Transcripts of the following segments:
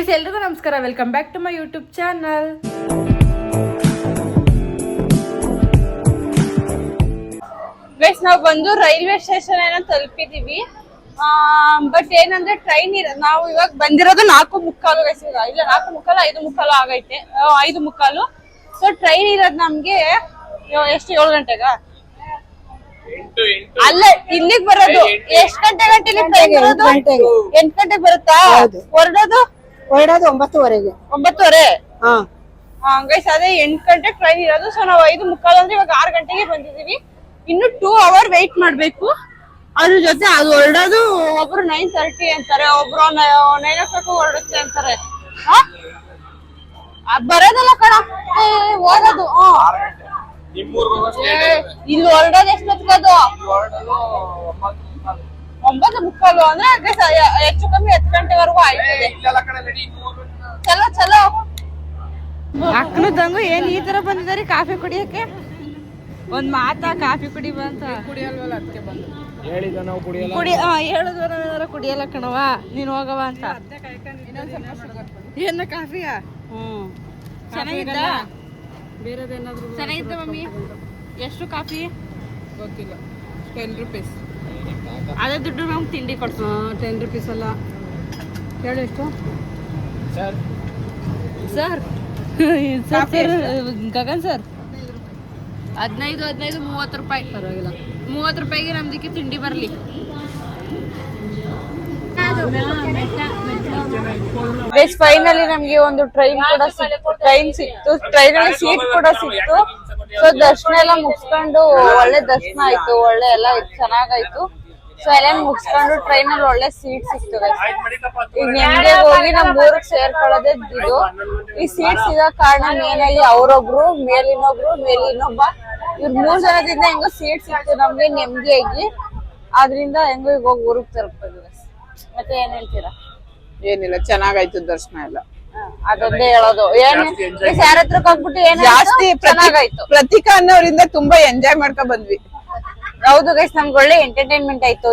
ಎಲ್ರಿಗೂ ನಮಸ್ಕಾರ, welcome back to my YouTube channel. Guys, ನಾವು ಬಂದು ರೈಲ್ವೆ ಸ್ಟೇಷನ್ ಏನೋ ತಲುಪಿದೀವಿ. ಬಟ್ ಏನಂದ್ರೆ ಟ್ರೈನ್ ನಾವು ಇವಾಗ ಬಂದಿರೋದು 4:45 ಗೈಸ್. ಇಲ್ಲ 4:45, 5:45 ಆಗೈತೆ, 5:45. ಸೊ ಟ್ರೈನ್ ಇರೋದು ನಮ್ಗೆ ಎಷ್ಟು 7 ಗಂಟೆಗ ಅಲ್ಲ ಇಲ್ಲಿಗೆ ಬರೋದು. ಎಷ್ಟು ಗಂಟೆ ಗಂಟೆಲಿ ಟ್ರೈನ್ ಬರೋದು? 8 ಗಂಟೆಗೆ ಬರುತ್ತಾ? ಹೊರಡೋದು 9:30. 9:30. ಗೈಸ್, ಅದೇ 8 ಗಂಟೆ ಟ್ರೈನ್ ಇರೋದು. ಸೊ ನಾವು 5:45 ಅಂದ್ರೆ ಇವಾಗ 6 ಗಂಟೆಗೆ ಬಂದಿದೀವಿ. ಇನ್ನು 2 ಅವರ್ ವೇಟ್ ಮಾಡ್ಬೇಕು. ಅದ್ರ ಜೊತೆ ಅದು ಹೊರಡೋದು ಒಬ್ರು 9:30 ಅಂತಾರೆ, ಒಬ್ರು 9 o'clock ಹೊರಡುತ್ತೆ ಅಂತಾರೆ. ಬರೋದಲ್ಲ ಕಣ, ಹೋಗೋದು. ಇಲ್ಲಿ ಹೊರಡೋದು ಎಷ್ಟೊತ್ಕೋದು? 9:45 ಅಂದ್ರೆ ಹೆಚ್ಚು ಕಮ್ಮಿ 10 ಗಂಟೆವರೆಗೂ ಆಯ್ತದೆ. ಚಲೋ ಚಲೋ. ಅಕ್ಕನ ತಂಗು ಏನ್ ಈ ತರ ಬಂದಿದ್ದಾರೆ ಕಾಫಿ ಕುಡಿಯಕ್ಕೆ? ಒಂದ್ ಮಾತಾ ಕಾಫಿ ಕುಡಿ ಬಂತ ಕುಡಿಯಲ್ವಲ್ಲ, ಅದಕ್ಕೆ ಬಂದು ಹೇಳಿದ ನಾವು ಕುಡಿಯಲ್ಲ. ಹೇಳಿದ್ವ ನಾವೇನಾರ ಕುಡಿಯಲ್ಲ ಕಣವ, ನೀನ್ ಹೋಗವ ಅಂತ. ಏನ ಕಾಫಿಯ? ಚೆನ್ನಾಗಿದ್ದ? ಬೇರೆದೇನಾದ್ರು ಚೆನ್ನಾಗಿದ್ದ ಮಮ್ಮಿ? ಎಷ್ಟು ಕಾಫಿ? ಗೊತ್ತಿಲ್ಲ. 10 rupees. ಅದೇ ದುಡ್ಡು ನಮ್ಗೆ ತಿಂಡಿ ಕೊಡ್ಸು. 10 rupees ಅಲ್ಲ, ಹೇಳು ಎಷ್ಟು? ಸರ್ ಸರ್ ಗಗನ್ ಸರ್ 15 30 ರೂಪಾಯಿ. ಪರವಾಗಿಲ್ಲ, 30 ರೂಪಾಯಿಗೆ ನಮ್ದಕ್ಕೆ ತಿಂಡಿ ಬರಲಿ. ಫೈನಲಿ ನಮ್ಗೆ ಒಂದು ಟ್ರೈನ್ ಸಿಕ್ತು. ಟ್ರೈನ್ ಅಲ್ಲಿ ಸೀಟ್ ಕೂಡ ಸಿಕ್ತು. ಸೊ ದರ್ಶನ ಎಲ್ಲ ಮುಗಿಸ್ಕೊಂಡು ಒಳ್ಳೆ ದರ್ಶನ ಆಯ್ತು, ಒಳ್ಳೆ ಎಲ್ಲ ಚೆನ್ನಾಗಾಯ್ತು. ಸೊ ಎಲ್ಲ ಮುಗಿಸ್ಕೊಂಡು ಟ್ರೈನ್ ಅಲ್ಲಿ ಒಳ್ಳೆ ಸೀಟ್ ಸಿಕ್ತು. ಈಗ ನೆಮ್ಮದಿ ಹೋಗಿ ನಮ್ ಊರಿಗೆ ಸೇರ್ಕೊಳ್ಳೋದೇ ಇದು. ಈ ಸೀಟ್ ಸಿಗೋ ಕಾರಣ ಮೇನಲ್ಲಿ ಅವ್ರೊಬ್ರು, ಮೇಲಿನೊಬ್ರು, ಇನ್ನೊಬ್ಬ, ಇವ್ರ 3 ಜನದಿಂದ ಹೆಂಗೋ ಸೀಟ್ ಸಿಕ್ತು ನಮ್ಗೆ ನೆಮ್ಮದಿಯಾಗಿ. ಆದ್ರಿಂದ ಹೆಂಗೋ ಈಗ ಹೋಗಿ ಊರಿಗೆ ತಲುಪೋದು. ಮತ್ತೆ ಏನ್ ಹೇಳ್ತೀರಾ? ಏನಿಲ್ಲ, ಚೆನ್ನಾಗಾಯ್ತು ದರ್ಶನ ಎಲ್ಲ. ಅದೊಂದೇ ಹೇಳೋದು. ಏನ್ ಯಾರ ಹತ್ರಕ್ ಹೋಗ್ಬಿಟ್ಟು ಏನ್ ಜಾಸ್ತಿ ಚೆನ್ನಾಗಾಯ್ತು. ಪ್ರತೀಕಾ ಅನ್ನೋರಿಂದ ತುಂಬಾ ಎಂಜಾಯ್ ಮಾಡ್ಕೊಂಡ್ ಬಂದ್ವಿ. ಹೌದು ಗೈಸ್, ನಮ್ಗೆ ಒಳ್ಳೆ ಎಂಟರ್ಟೈನ್ಮೆಂಟ್ ಆಯ್ತು.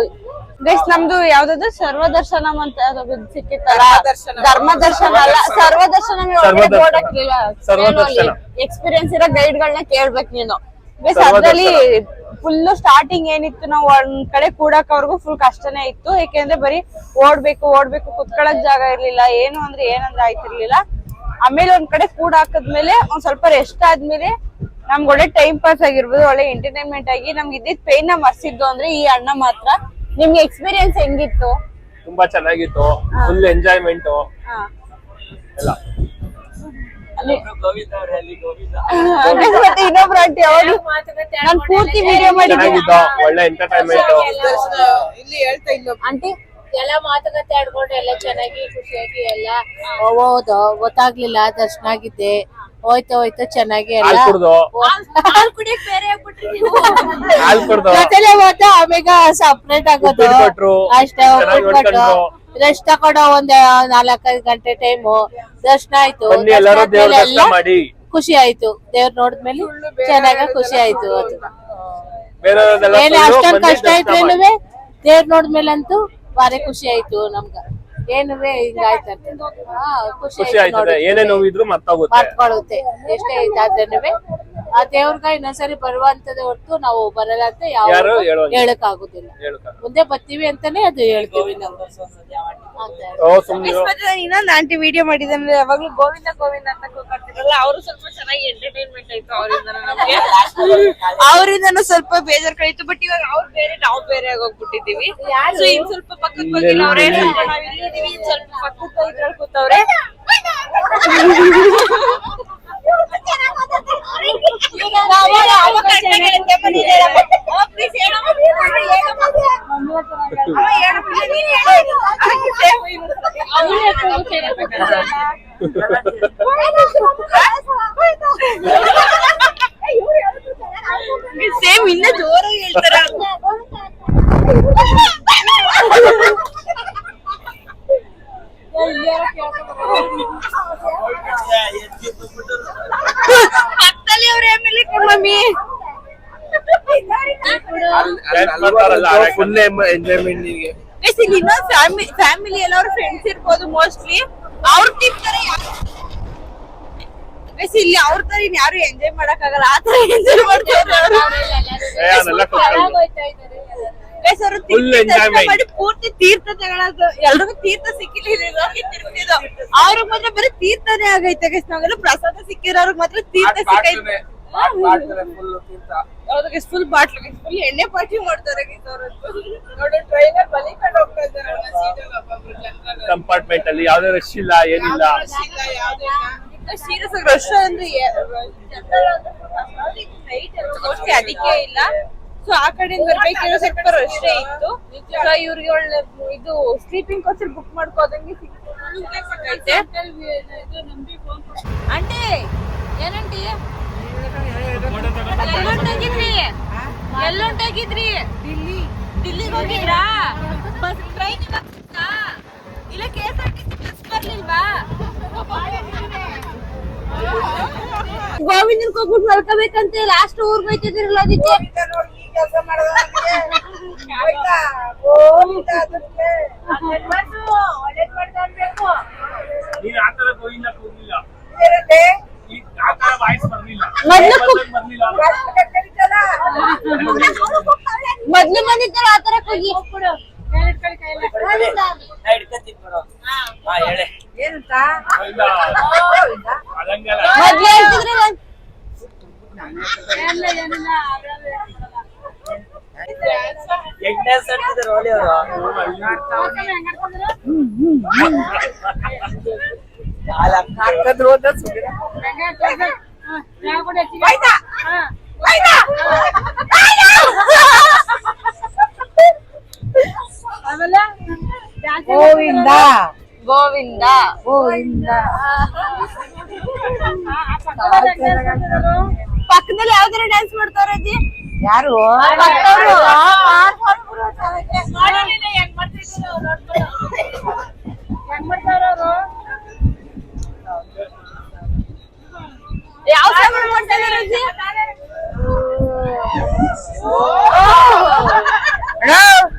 ಗೈಸ್, ನಮ್ದು ಯಾವ್ದಾದ್ರು ಸರ್ವದರ್ಶನಂ ಅಂತ ಸಿಕ್ಕಿತ್ತಲ್ಲ, ಧರ್ಮ ದರ್ಶನ ಅಲ್ಲ, ಸರ್ವದರ್ಶನಂ. ಎಕ್ಸ್ಪೀರಿಯನ್ಸ್ ಇರೋ ಗೈಡ್ ಗಳನ್ನ ಕೇಳ್ಬೇಕು ನೀನು. ಗೈಸ್, ಅದ್ರಲ್ಲಿ ಫುಲ್ ಸ್ಟಾರ್ಟಿಂಗ್ ಏನಿತ್ತು, ನಾವು ಒಂದ್ ಕಡೆ ಕೂಡಕವರೆಗೂ ಫುಲ್ ಕಷ್ಟನೇ ಇತ್ತು. ಯಾಕೆಂದ್ರೆ ಬರೀ ಓಡ್ಬೇಕು ಕುತ್ಕೊಳ್ಳಕ್ ಜಾಗ ಇರ್ಲಿಲ್ಲ, ಏನಂದ್ರೆ ಆಯ್ತಿರ್ಲಿಲ್ಲ. ಆಮೇಲೆ ಒಂದ್ ಕಡೆ ಕೂಡ್ ಹಾಕದ್ಮೇಲೆ ಒಂದ್ ಸ್ವಲ್ಪ ರೆಸ್ಟ್ ಆದ್ಮೇಲೆ ನಮ್ಗೆ ಒಳ್ಳೆ ಟೈಮ್ ಪಾಸ್ ಆಗಿರ್ಬೋದು, ಒಳ್ಳೆ ಎಂಟರ್ಟೈನ್ಮೆಂಟ್ ಆಗಿ ನಮ್ಗೆ ಇದ್ದಿದ್ ಪೇನ್ ನ ಮರ್ಸಿದ್ದು ಅಂದ್ರೆ ಈ ಅಣ್ಣ ಮಾತ್ರ. ನಿಮ್ಗೆ ಎಕ್ಸ್ಪೀರಿಯನ್ಸ್ ಹೆಂಗಿತ್ತು? ತುಂಬಾ ಚೆನ್ನಾಗಿತ್ತು, ಫುಲ್ ಎಂಜಾಯ್ಮೆಂಟ್ ಎಲ್ಲ. ಇನ್ನೊಬ್ರು ಆಂಟಿ ಯಾವಾಗ್ಲೂ ನಾನು ಪೂರ್ತಿ ವಿಡಿಯೋ ಮಾಡಿದ್ದೀನಿ. ಒಳ್ಳೆ ಎಂಟರ್ಟೈನ್ಮೆಂಟ್. ಇಲ್ಲಿ ಹೇಳ್ತಾ ಇಲ್ಲ ಆಂಟಿ, ಎಲ್ಲ ಮಾತುಕತೆ ಆಡ್ಕೊಂಡು ಎಲ್ಲ ಚೆನ್ನಾಗಿ ಖುಷಿಯಾಗಿ ಎಲ್ಲ ಹೋದ ಗೊತ್ತಾಗ್ಲಿಲ್ಲ. ದರ್ಶನ ಆಗಿದ್ದೆ, ಹೋಯ್ತು ಚೆನ್ನಾಗಿ ಎಲ್ಲ ಜೊತೆಲೆ ಹೋದ. ಆಮೇಲೆ ಸಪ್ರೇಟ್ ಆಗೋದು ಅಷ್ಟೇ. ರೆಸ್ಟ್ ತಗೊಂಡು ಒಂದ್ 4-5 ಗಂಟೆ ಟೈಮು ದರ್ಶನ ಆಯ್ತು. ಖುಷಿ ಆಯ್ತು, ದೇವ್ರ ನೋಡಿದ್ಮೇಲೆ ಚೆನ್ನಾಗ ಖುಷಿ ಆಯ್ತು. ಅದು ಏನ ಅಷ್ಟೊಂದ್ ಕಷ್ಟ ಆಯ್ತು, ದೇವ್ರ ನೋಡಿದ್ಮೇಲಂತೂ ಭಾರಿ ಖುಷಿ ಆಯ್ತು ನಮ್ಗ. ಏನುವೆ ಹಿಂಗಾಯ್ತಂತೆ ಖುಷಿ ಆಯ್ತು. ಏನೇನು ಇದ್ರು ಮರ್ತ್ಕೊಳ್ಳುತ್ತೆ ಎಷ್ಟೇ ಇದಾದ್ರೇನುವೆ. ಆ ದೇವ್ರಗ ಇನ್ನೊಂದ್ಸರಿ ಬರುವಂತದ ಹೊರತು ನಾವು ಬರಲ್ಲ ಅಂತ ಯಾವ ಹೇಳಕ್ ಆಗುದಿಲ್ಲ. ಮುಂದೆ ಬರ್ತೀವಿ ಅಂತಾನೆ ಅದು ಹೇಳ್ತೀವಿ ನಾವು. ಇನ್ನೊಂದು ಆಂಟಿ ವಿಡಿಯೋ ಮಾಡಿದ್ರೆ ಯಾವಾಗ್ಲೂ ಗೋವಿಂದ ಅಂತ ಕೂಗ್ತಿರಲ್ಲ, ಅವರು ಸ್ವಲ್ಪ ಚೆನ್ನಾಗಿ ಎಂಟರ್ಟೈನ್ಮೆಂಟ್ ಆಯ್ತು ಅವರಿಂದ. ನಮ್ಗೆ ಅವರಿಂದನೂ ಸ್ವಲ್ಪ ಬೇಜಾರ್ ಕಳೀತು. ಬಟ್ ಇವಾಗ ಅವ್ರು ಬೇರೆ, ನಾವು ಬೇರೆ ಆಗೋಗ್ಬಿಟ್ಟಿದೀವಿ. ಸೊ ಇನ್ ಸ್ವಲ್ಪ ಪಕ್ಕದ ಬಗ್ಗೆ ಅವ್ರೆ, ನಾವ್ ಇಲ್ಲಿದೀವಿ, ಸ್ವಲ್ಪ ಪಕ್ಕದ ಇದ್ರಲ್ಲಿ ಕೂತವ್ರೆ. ಸೇಮ್ ಇನ್ನ ಜೋರಾಗಿ ಹೇಳ್ತಾರೆ. ಪಕ್ಕದಲ್ಲಿ ಅವ್ರೆ ಆಮೇಲೆ ಮಮ್ಮಿ ಫುಲ್ ಎಂಜಾಯ್ಮೆಂಟ್. ಇನ್ನೊಂದು ಫ್ಯಾಮಿಲಿ ಎಲ್ಲರೂ ಫ್ರೆಂಡ್ಸ್ ಇರ್ಬೋದು ಮೋಸ್ಟ್ಲಿ. ಅವ್ರ ತಿಂತಾರೆ ಇಲ್ಲಿ ಅವ್ರ ತರ ಯಾರು ಎಂಜಾಯ್ ಮಾಡಕ್ ಆಗಲ್ಲ ಆ ತರ ಎಂಜಾಯ್ ಮಾಡ್ತಾರೆ ಮಾಡಿ ಪೂರ್ತಿ ತೀರ್ಥ ತಗೊಳೋದು ಎಲ್ರಿಗೂ ತೀರ್ಥ ಸಿಕ್ಕಿಲ್ಲ ಅವ್ರಿಗೆ ಮಾತ್ರ ಬರೀ ತೀರ್ಥನೇ ಆಗೈತೆ ಗೈಸ್ ನಾವೆಲ್ಲ ಪ್ರಸಾದ ಸಿಕ್ಕಿರೋರ್ಗ್ ಮಾತ್ರ ತೀರ್ಥ ಸಿಕ್ಕೈತೆ ಅವ್ರಿಗೆ ಫುಲ್ ಬಾಟ್ಲು ಫುಲ್ ಎಣ್ಣೆ ಪಾರ್ಟಿ ಮಾಡ್ತಾರೆ ನೋಡಿ ಟ್ರೈನರ್ ಬಲಿಕೊಂಡು ಹೋಗ್ತಾ ಇದ್ದಾರೆ ಕಂಪಾರ್ಟ್ಮೆಂಟ್ ಅಲ್ಲಿ ಯಾವ್ದೇ ರಶ್ ಇಲ್ಲ ಏನಿಲ್ಲ ಸೀರಿಯಸ್ ಆಗಿ ರಶ್ ಅಂದ್ರೆ ಮೋಸ್ಟ್ಲಿ ಅದಕ್ಕೆ ಇಲ್ಲ ಸೊ ಆ ಕಡೆಯಿಂದ ಬರ್ಬೇಕಿರೋ ಸ್ವಲ್ಪ ರಶ್ ಇತ್ತು ಸೊ ಇವ್ರಿಗೆ ಒಳ್ಳೆ ಇದು ಸ್ಲೀಪಿಂಗ್ ಕೋಚ್ ಬುಕ್ ಮಾಡ್ಕೋದಂಗೆ ಸಿಕ್ಕೈತೆ ಆಂಟಿ ಏನಂಟಿ ಎಲ್ಲೊಂಟಾಗಿದ್ರಿ ದಿಲ್ಲಿಗೆ ಹೋಗಿದ್ರಾ ಬಸ್ ಟ್ರೈನ್ ಇಲ್ಲ KSRTC ಬಸ್ ಬರ್ಲಿಲ್ವಾ ಗೋವಿಂದನ್ ಹೋಗ್ಬಿಟ್ಟು ಮಲ್ಕೋಬೇಕಂತೆ ಲಾಸ್ಟ್ ಊರ್ಗ್ ಹೋಯ್ತಿದಿರಲ್ಲ ಅದಕ್ಕೆ ಮೊದ್ಲು ಬಂದಿದ್ದಾರ ಆತರ ಹೋಗಿ ಮೊದ್ಲು ಹೇಳ್ತಿದ್ರಲ್ಲ ಗೋವಿಂದ ಗೋವಿಂದ ಗೋವಿಂದ ಪಕ್ಕದಲ್ಲಿ ಯಾವ ತರ ಡ್ಯಾನ್ಸ್ ಮಾಡ್ತಾರ ಅಜ್ಜಿ ಯಾರು ಯಾವ ಸಾಂಗ್ ಮಾಡ್ತಾ ಇದಾರೆ ಅಜ್ಜಿ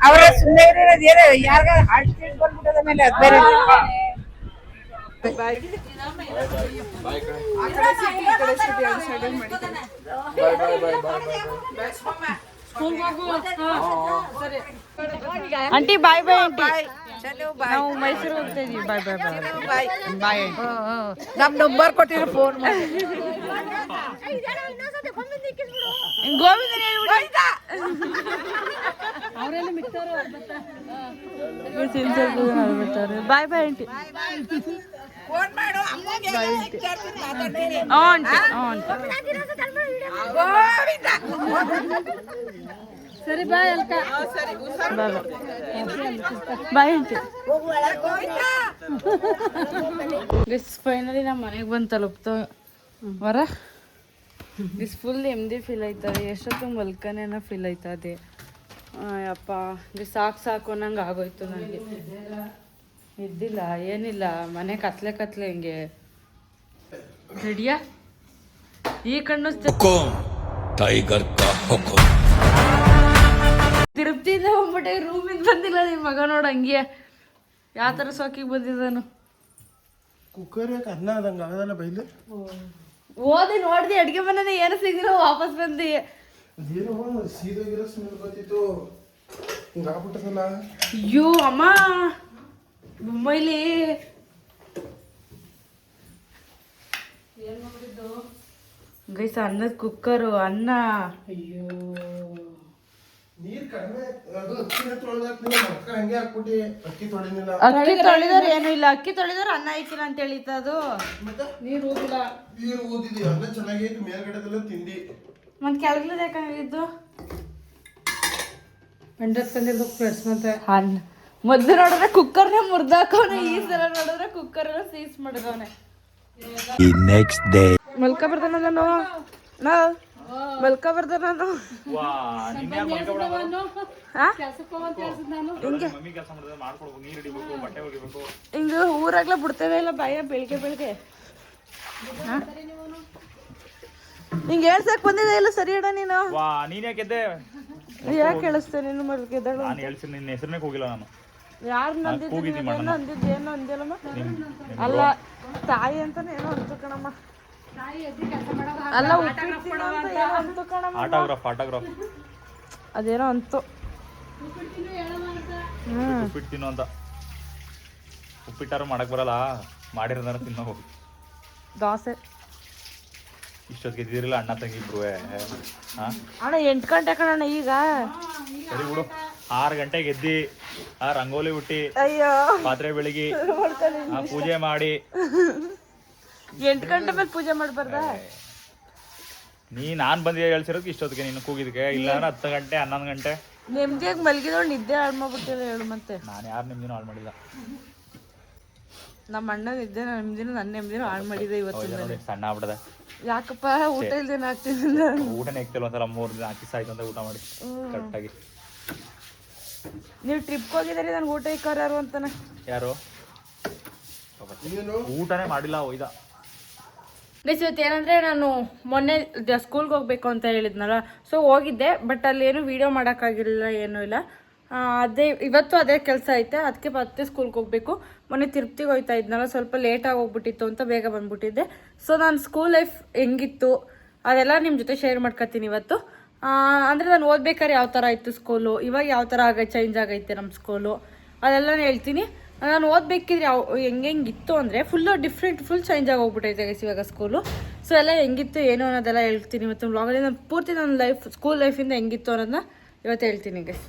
ಅವರ ಸುಮ್ಮನೆ ಇರೋದು ಏನು ಯಾರಿಗ ಹಾರ್ಟ್ ಸ್ಟ್ರೋಕ್ ಬಂದ್ಬಿಟ್ಟದ ಮೇಲೆ ಅದ್ ಬೇರೆ ಆಂಟಿ ಬಾಯ್ ಬಾಯ್ ಆಂಟಿ ನಾವು ಮೈಸೂರು ಹೋಗ್ತಾ ಇದೀವಿ ಬಾಯ್ ಬಾಯ್ ಬಾಯ್ ಬಾಯ್ ನಮ್ ನಂಬರ್ ಕೊಟ್ಟಿರೋ ಫೋನ್ ಮಾಡಿ ಗೋವಿಂದನ ಬಾಯ್ ಬಾಯ್ ಆಂಟಿ ಫೋನ್ ಮಾಡು ಅಮ್ಮಗೆ ಸರಿ ಬಾಯ್ ಅಲ್ಕ ಬಾಯ್ ಆಂಟಿ ಫೈನಲಿ ನಮ್ಮ ಮನೆಗೆ ಬಂದು ತಲುಪ್ತು ವರ ದಿಸ್ ಫುಲ್ ಎಮ್ದಿ ಫೀಲ್ ಆಯ್ತದೆ ಎಷ್ಟೊತ್ತು ಮಲ್ಕನೇನ ಫೀಲ್ ಆಯ್ತದೆ ಅಪ್ಪ ಸಾಕು ಸಾಕು ಅನ್ನಂಗೆ ಆಗೋಯ್ತು ನನಗೆ ಇದ್ದಿಲ್ಲ ಏನಿಲ್ಲ ಮನೆ ಕತ್ಲೆ ಕತ್ಲೆ ಹಿಂಗೆ ರೆಡಿಯಾ ಈ ಕಣ್ಣು ಟೈಗರ್ ಕಾ ಹುಕುಂ ತಿರುಪ್ತಿಯಿಂದ ಹೋಗ್ಬಿಟ್ಟೆ ರೂಮಿಂದ ಬಂದಿಲ್ಲ ನಿಮ್ಮ ಮಗ ನೋಡ ಹಂಗೆ ಯಾವ ಥರ ಸೋಕಿಗೆ ಬಂದಿದ್ದಾನು ಕುಕ್ಕರ್ ಯಾಕೆ ಅನ್ನ ಆದಂಗೆ ಆಗದಲ್ಲ ಬೈಲು ಓದಿ ನೋಡ್ದಿ ಅಡ್ಗೆ ಮನೇಲಿ ಏನು ಸಿಗಿಲ್ಲ ವಾಪಸ್ ಬಂದಿ ಅದೇನೋ ಸೀದಾಗಿರೋ ಸ್ಮೆಲ್ ಗೊತ್ತಿತ್ತು ಹಿಂಗಾಗ್ಬಿಟ್ಟದಲ್ಲ ಅಯ್ಯೋ ಅಮ್ಮ ಮುಂಬೈಲಿ ಗೈಸ್ ಅನ್ನದ ಕುಕ್ಕರು ಅನ್ನ ಅಯ್ಯೋ ನೀರ್ ಕಡಿಮೆ ಅದು ಅಕ್ಕಿನ ತೊಳೆದಾಕ ನೀವು ಮಕ್ಕ ಹಂಗೆ ಹಾಕ್ಬಿಟ್ಟು ಅಕ್ಕಿ ತೊಳಿನಿಲ್ಲ ಅಕ್ಕಿ ತೊಳಿದವ್ರು ಏನು ಇಲ್ಲ ಅಕ್ಕಿ ತೊಳಿದವ್ರು ಅನ್ನ ಐತಿಲ್ಲ ಅಂತ ಹೇಳಿತ್ತ ಅದು ನೀರು ಊದಿಲ್ಲ ನೀರು ಊದಿದಿ ಅನ್ನ ಚೆನ್ನಾಗೈತಿ ಮೇಲ್ಗಡೆದೆಲ್ಲ ತಿಂದಿ ಮತ್ತೆ ಕೆಳಗಡೆ ಯಾಕಾಗಿದ್ದು ಮೊದ್ಲು ನೋಡಿದ್ರೆ ಕುಕ್ಕರ್ನೇ ಮುರ್ದಾಕವನೆ ಈ ಸಲ ನೋಡಿದ್ರೆ ಕುಕ್ಕರ್ ಸೀಸ್ ಮಾಡಿದವನೆ ನೆಕ್ಸ್ಟ್ ಡೇ ಮಲ್ಕ ಬರ್ತಾನ ನಾನು ಮಲ್ಕ ಬರ್ತಾನ ನಾನು ಹಿಂಗ ಊರಾಗ್ಲ ಬಿಡ್ತೇವೆ ಇಲ್ಲ ಭಯ ಬೆಳಿಗ್ಗೆ ಬೆಳಿಗ್ಗೆ ಹಿಂಗ ಹೇಳ್ಸಕ್ ಬಂದಿದೆ ಇಲ್ಲ ಸರಿ ಅಣ್ಣ ನೀನು ನೀನ್ ಯಾಕೆದ್ದೆ ಯಾಕೆ ಕೇಳಿಸ್ತೇ ನೀನು ಮಲ್ಗೆದ್ದಾಳು ನಾನು ಹೇಳ್ತೀನಿ ನಿನ್ನ ಹೆಸರನ್ನೇ ಹೋಗಿಲ್ಲ ನಾನು ಯಾರು ನಂದಿದ್ದೇನೋ ಅಂದಿಲ್ಲಮ್ಮ. ಅಲ್ಲ ತಾಯಿ ಅಂತಾನೆ ಏನೋ ಅಂತು ಕಣಮ್ಮ. ಅಲ್ಲ ಉಪ್ಪಿಟ್ಟಿನ ಅಂತ ಏನೋ ಅಂತು ಕಣಮ್ಮ. ಆಟೋಗ್ರಾಫ್ ಅದೇನೋ ಅಂತು. ಉಪ್ಪಿಟ್ಟು ತಿನ್ನು ಅಂತ. ಉಪ್ಪಿಟ್ಟಾರು ಮಾಡಕ್ ಬರಲ್ಲ, ಮಾಡಿರೋದಾರ ತಿನ್ನೋ ಹೋಗಿ. ದೋಸೆ ಇಷ್ಟೊತ್ತಿಗೆ ಇದ್ದಿರಲಿಲ್ಲ ಅಣ್ಣ ತಂಗಿ ಇಬ್ರು. ಅಣ್ಣ 8 ಗಂಟೆ ಕಣಣ್ಣ ಈಗ. ಸರಿ ಬಿಡು, 6 ಗಂಟೆಗೆ ಎದ್ದಿ ರಂಗೋಲಿ ಹುಟ್ಟಿ ಅಯ್ಯೋ ಪಾತ್ರೆ ಬೆಳಗಿ ಪೂಜೆ ಮಾಡಿ 8 ಗಂಟೆ ಮೇಲೆ ಪೂಜೆ ಮಾಡ್ಬಾರ್ದ? ನಾನ್ ಬಂದಿದ್ದೆ ಹೇಳ್ಸಿರೋದಕ್ಕೆ ಇಷ್ಟೊತ್ತಿಗೆ ನೀನು ಕೂಗಿದ್ಕೆ. ಇಲ್ಲ ಅಂದ್ರೆ 10 ಗಂಟೆ 11 ಗಂಟೆ ನೆಮ್ಮದಿಯಾಗಿ ಮಲಗಿದವಳು ನಿದ್ದೆ ಹಾಳು ಮಾಡ್ಬಿಟ್ಟಿಲ್ಲ ಹೇಳು. ಮತ್ತೆ ನಾನು ಯಾರು ನಿಮ್ದಿನೂ ಹಾಳು ಮಾಡಿಲ್ಲ. ನಮ್ಮ ಅಣ್ಣ ನಿದ್ದೆ ನೆಮ್ಮದಿನೂ ನನ್ನ ನೆಮ್ಮದಿನೂ ಹಾಳು ಮಾಡಿದೆ ಇವತ್ತು. ಸಣ್ಣ ಆಗ್ಬಿಡದೆ. ಯಾಕಪ್ಪ ಊಟ ಇಲ್ದೇನೆ ಆಗ್ತೀನಿ. ಊಟನೇ ಆಗ್ತಿಲ್ಲ, ಒಂದ್ಸಲ 3-4 ದಿವಸ ಆಯ್ತು ಅಂತ ಊಟ ಮಾಡಿ ಕರೆಕ್ಟಾಗಿ. ನೀವು ಟ್ರಿಪ್ಗೆ ಹೋಗಿದ್ದೀರಿ, ನನ್ಗೆ ಊಟ ಇಕ್ಕೋರು ಯಾರು ಅಂತಾನೆ. ಯಾರು ಊಟನೇ ಮಾಡಿಲ್ಲ ಒಯ್ದ. ಗೈಸ್ ಇವತ್ತು ಏನಂದರೆ ನಾನು ಮೊನ್ನೆ ಸ್ಕೂಲ್ಗೆ ಹೋಗ್ಬೇಕು ಅಂತ ಹೇಳಿದ್ನಲ್ಲ, ಸೊ ಹೋಗಿದ್ದೆ. ಬಟ್ ಅಲ್ಲೇನು ವೀಡಿಯೋ ಮಾಡೋಕ್ಕಾಗಿರಲಿಲ್ಲ, ಏನೂ ಇಲ್ಲ. ಇವತ್ತು ಅದೇ ಕೆಲಸ ಐತೆ, ಅದಕ್ಕೆ ಮತ್ತೆ ಸ್ಕೂಲ್ಗೆ ಹೋಗಬೇಕು. ಮೊನ್ನೆ ತಿರುಪ್ತಿಗೆ ಹೋಗ್ತಾ ಇದ್ನಲ್ಲ, ಸ್ವಲ್ಪ ಲೇಟಾಗಿ ಹೋಗ್ಬಿಟ್ಟಿತ್ತು ಅಂತ ಬೇಗ ಬಂದ್ಬಿಟ್ಟಿದ್ದೆ. ಸೊ ನಾನು ಸ್ಕೂಲ್ ಲೈಫ್ ಹೆಂಗಿತ್ತು ಅದೆಲ್ಲ ನಿಮ್ಮ ಜೊತೆ ಶೇರ್ ಮಾಡ್ಕೊತೀನಿ ಇವತ್ತು. ಅಂದರೆ ನಾನು ಓದ್ಬೇಕಾದ್ರೆ ಯಾವ ಥರ ಇತ್ತು ಸ್ಕೂಲು, ಇವಾಗ ಯಾವ ಥರ ಚೇಂಜ್ ಆಗೈತೆ ನಮ್ಮ ಸ್ಕೂಲು, ಅದೆಲ್ಲ ಹೇಳ್ತೀನಿ. ನಾನು ಓದಬೇಕಿದ್ರೆ ಹೆಂಗಿತ್ತು ಅಂದರೆ ಫುಲ್ ಚೇಂಜ್ ಆಗಿ ಹೋಗ್ಬಿಟ್ಟೈತೆ ಗೈಸ್ ಇವಾಗ ಸ್ಕೂಲು. ಸೊ ಎಲ್ಲ ಹೆಂಗಿತ್ತು ಏನು ಅನ್ನೋದೆಲ್ಲ ಹೇಳ್ತೀನಿ ಇವತ್ತು ವ್ಲಾಗಲ್ಲಿ. ನಾನು ಪೂರ್ತಿ ನನ್ನ ಸ್ಕೂಲ್ ಲೈಫಿಂದ ಹೆಂಗಿತ್ತು ಅನ್ನೋದನ್ನ ಇವತ್ತು ಹೇಳ್ತೀನಿ ಗೈಸ್.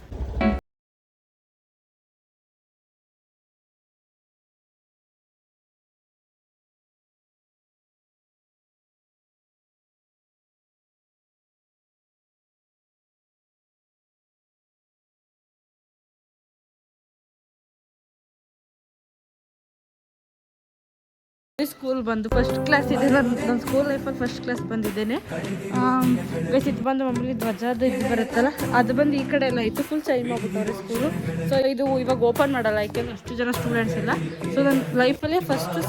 ಸ್ಕೂಲ್ ಬಂದು ಫಸ್ಟ್ ಕ್ಲಾಸ್ ಇದೆ. ನನ್ನ ಸ್ಕೂಲ್ ಲೈಫಲ್ಲಿ ಫಸ್ಟ್ ಕ್ಲಾಸ್ ಬಂದಿದ್ದೇನೆ. ಗೈಸ್ ಇದು ಬಂದು ಮಮ್ಮಲ್ಲಿ ಧ್ವಜದ ಇದು ಬರುತ್ತಲ್ಲ, ಅದು ಬಂದು ಈ ಕಡೆ ಎಲ್ಲ ಇತ್ತು. ಫುಲ್ ಚೇಂಜ್ ಮಾಡ್ಬಿಟ್ಟವ್ರೆ ಸ್ಕೂಲು. ಸೊ ಇದು ಇವಾಗ ಓಪನ್ ಮಾಡಲ್ಲ, ಯಾಕೆಂದ್ರೆ ಅಷ್ಟು ಜನ ಸ್ಟೂಡೆಂಟ್ಸ್ ಇಲ್ಲ. ಸೊ ನನ್ನ ಲೈಫಲ್ಲೇ